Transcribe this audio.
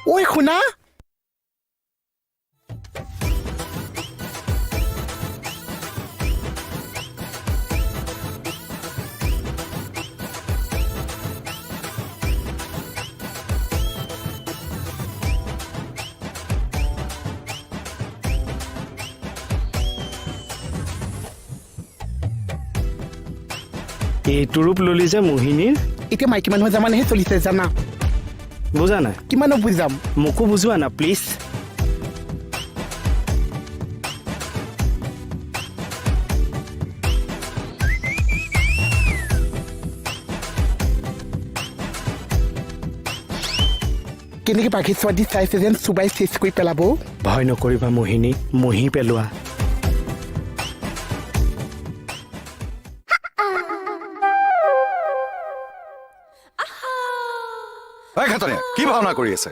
ঐ শুনা এইটো ৰূপ ললি যে মোহিনীৰ এতিয়া মাইকী মানুহ জামানেহে চলিছে জানা বুজা নাই কিমানো বুজাম মোকো বুজোৱা না প্লিজ কেনেকে পাখি ছোৱালী চাইছে যেন চুবাই চেচ কৰি পেলাব ভয় নকৰিবা মোহিনী মহি পেলোৱা ঘাটনে কি ভাওনা কৰি আছে